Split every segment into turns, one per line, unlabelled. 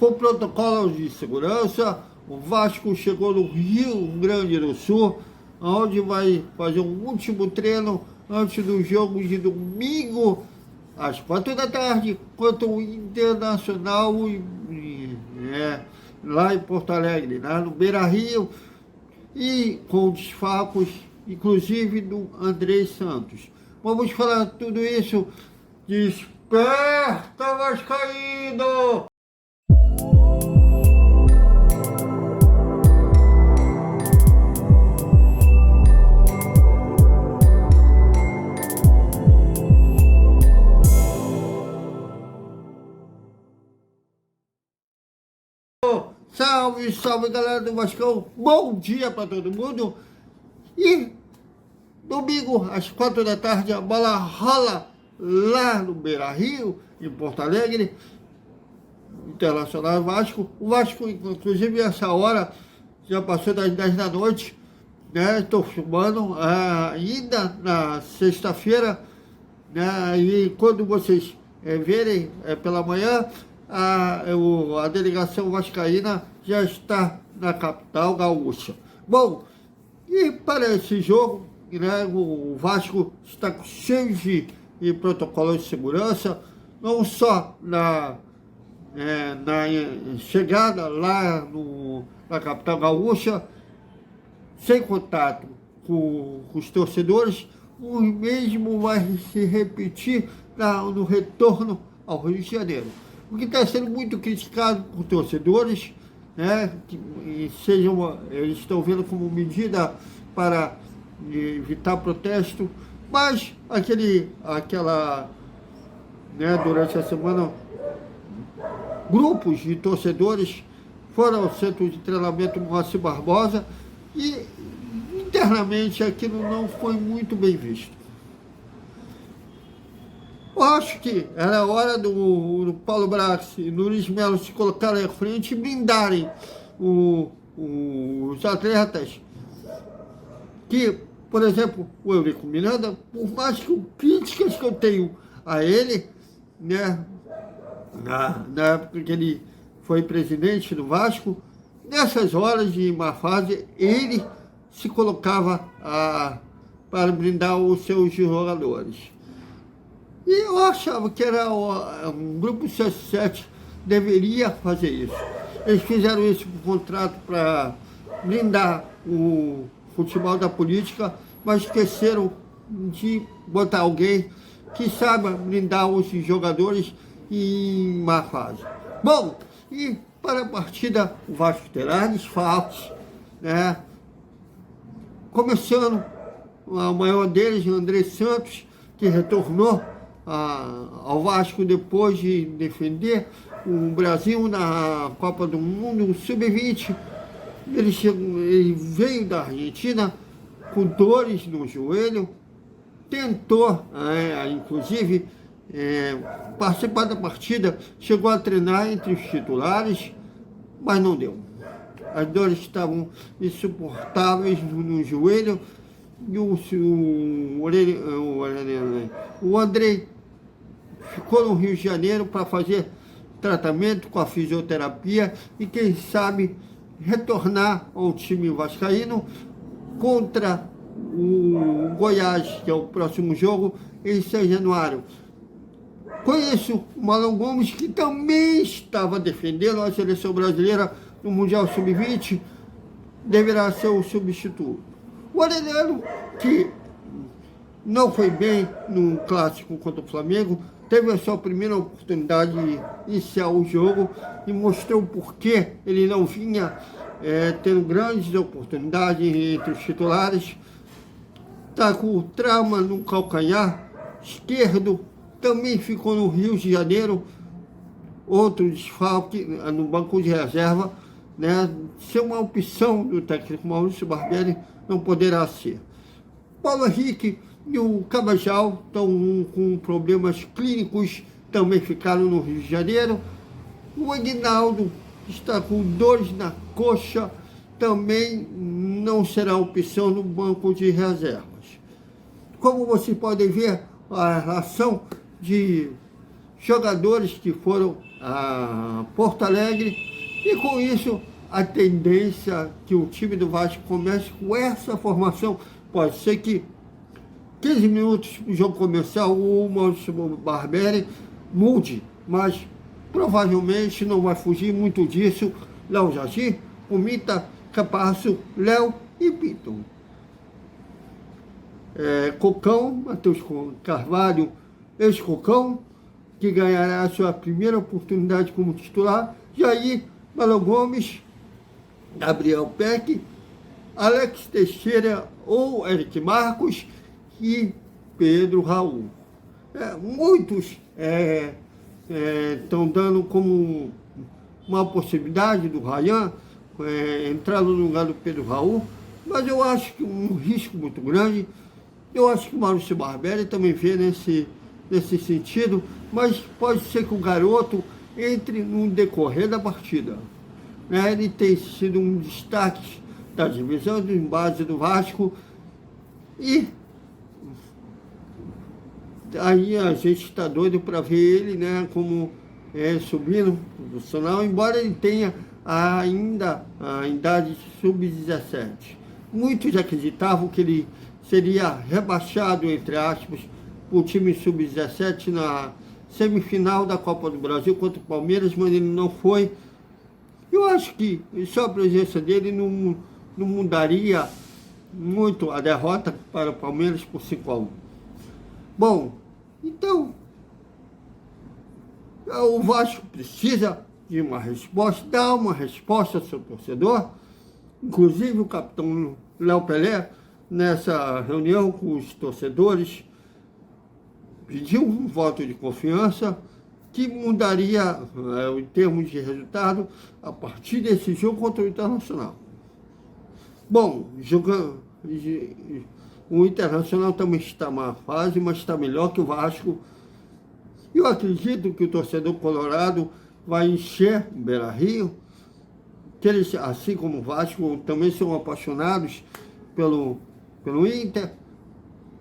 com protocolos de segurança. O Vasco chegou no Rio Grande do Sul, onde vai fazer um último treino antes do jogo de domingo, às 4 da tarde, contra o Internacional lá em Porto Alegre, lá no Beira-Rio, e com desfalques, inclusive do Andrei Santos. Vamos falar tudo isso. Desperta, Vascaíno! Salve, salve, galera do Vascão, bom dia para todo mundo. E domingo às 4 da tarde a bola rola lá no Beira-Rio, em Porto Alegre, Internacional Vasco. O Vasco, inclusive, essa hora já passou das 10 da noite, né? Estou filmando ainda na sexta-feira, né? E quando vocês verem pela manhã, a delegação vascaína já está na capital gaúcha. Bom, e para esse jogo, né, o Vasco está cheio de protocolos de segurança, não só na chegada lá na capital gaúcha, sem contato com os torcedores, o mesmo vai se repetir no retorno ao Rio de Janeiro. O que está sendo muito criticado por torcedores, né, eles estão vendo como medida para evitar protesto, mas durante a semana, grupos de torcedores foram ao centro de treinamento Moacir Barbosa e internamente aquilo não foi muito bem visto. Eu acho que era hora do Paulo Brax e do Luiz Melo se colocarem à frente e blindarem os atletas que, por exemplo, o Eurico Miranda, por mais que críticas que eu tenho a ele, né, na época que ele foi presidente do Vasco, nessas horas de má fase, ele se colocava para blindar os seus jogadores. E eu achava que era um grupo 77 deveria fazer isso. Eles fizeram isso por contrato para blindar o futebol da política, mas esqueceram de botar alguém que saiba blindar os jogadores em má fase. Bom, e para a partida o Vasco terá desfalques, né? Começando, o maior deles, o Andrei Santos, que retornou ao Vasco depois de defender o Brasil na Copa do Mundo Sub-20. Ele veio da Argentina com dores no joelho, tentou, inclusive, participar da partida, chegou a treinar entre os titulares, mas não deu. As dores estavam insuportáveis no joelho. E o Andrei ficou no Rio de Janeiro para fazer tratamento com a fisioterapia e, quem sabe, retornar ao time vascaíno contra o Goiás, que é o próximo jogo, em 6 de janeiro. Conheço o Marlon Gomes, que também estava defendendo a seleção brasileira no Mundial Sub-20, deverá ser o substituto. O Aureliano, que não foi bem no clássico contra o Flamengo, teve a sua primeira oportunidade de iniciar o jogo e mostrou por que ele não vinha tendo grandes oportunidades entre os titulares. Está com o trauma no calcanhar esquerdo, também ficou no Rio de Janeiro, outro desfalque no banco de reserva, né? Ser uma opção do técnico Maurício Barbieri não poderá ser. Paulo Henrique e o Cabajal estão com problemas clínicos, também ficaram no Rio de Janeiro. O Aguinaldo está com dores na coxa, também não será opção no banco de reservas. Como vocês podem ver, a relação de jogadores que foram a Porto Alegre, e com isso a tendência que o time do Vasco comece com essa formação. Pode ser que 15 minutos para o jogo começar, o Maurício Barbieri mude, mas provavelmente não vai fugir muito disso. Léo Jardim, Pumita, Caparraço, Léo e Pinto. Cocão, Matheus Carvalho, ex-Cocão, que ganhará a sua primeira oportunidade como titular. Jair, Malo Gomes, Gabriel Peck, Alex Teixeira ou Eric Marcos e Pedro Raul. Muitos estão dando como uma possibilidade do Ryan entrar no lugar do Pedro Raul, mas eu acho que um risco muito grande. Eu acho que o Maurício Barbieri também vê nesse sentido, mas pode ser que o garoto entre no decorrer da partida. Ele tem sido um destaque da divisão de base do Vasco e aí a gente está doido para ver ele, né, como subindo profissional, embora ele tenha ainda a idade sub-17. Muitos acreditavam que ele seria rebaixado, entre aspas, para o time sub-17 na semifinal da Copa do Brasil contra o Palmeiras, mas ele não foi. Eu acho que só a presença dele não mudaria muito a derrota para o Palmeiras por 5-1. Bom, então, o Vasco precisa de uma resposta, dar uma resposta ao seu torcedor. Inclusive o capitão Léo Pelé, nessa reunião com os torcedores, pediu um voto de confiança que mudaria, em termos de resultado, a partir desse jogo contra o Internacional. Bom, o Internacional também está numa fase, mas está melhor que o Vasco. Eu acredito que o torcedor colorado vai encher o Beira-Rio, que eles, assim como o Vasco, também são apaixonados pelo Inter,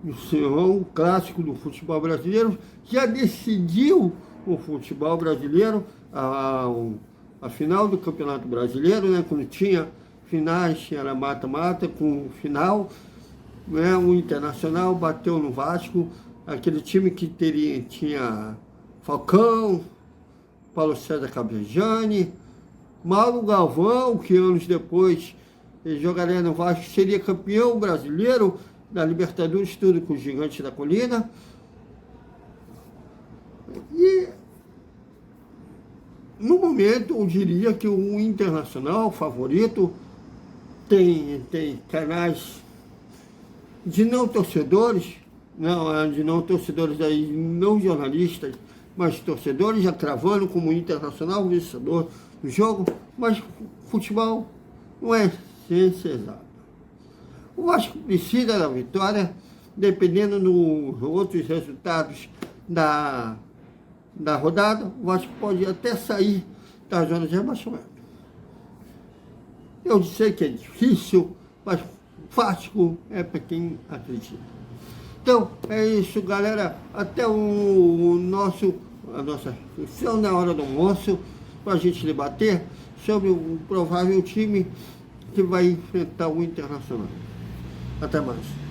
o clássico do futebol brasileiro, já decidiu o futebol brasileiro, a final do Campeonato Brasileiro, né, quando tinha finais, era mata-mata, com final, né, o Internacional bateu no Vasco, aquele time que tinha Falcão, Paulo César Cabejani, Mauro Galvão, que anos depois jogaria no Vasco, seria campeão brasileiro da Libertadores, tudo com os Gigantes da Colina. E no momento eu diria que o Internacional favorito tem canais de não torcedores, aí, não jornalistas, mas torcedores já cravando como o Internacional vencedor do jogo, mas futebol não é ciência exata. O Vasco precisa da vitória, dependendo dos outros resultados da rodada, o Vasco pode até sair da zona de rebaixamento. Eu sei que é difícil, mas Vasco é para quem acredita. Então, é isso, galera. Até a nossa reflexão na hora do almoço, para a gente debater sobre o provável time que vai enfrentar o Internacional. Até mais.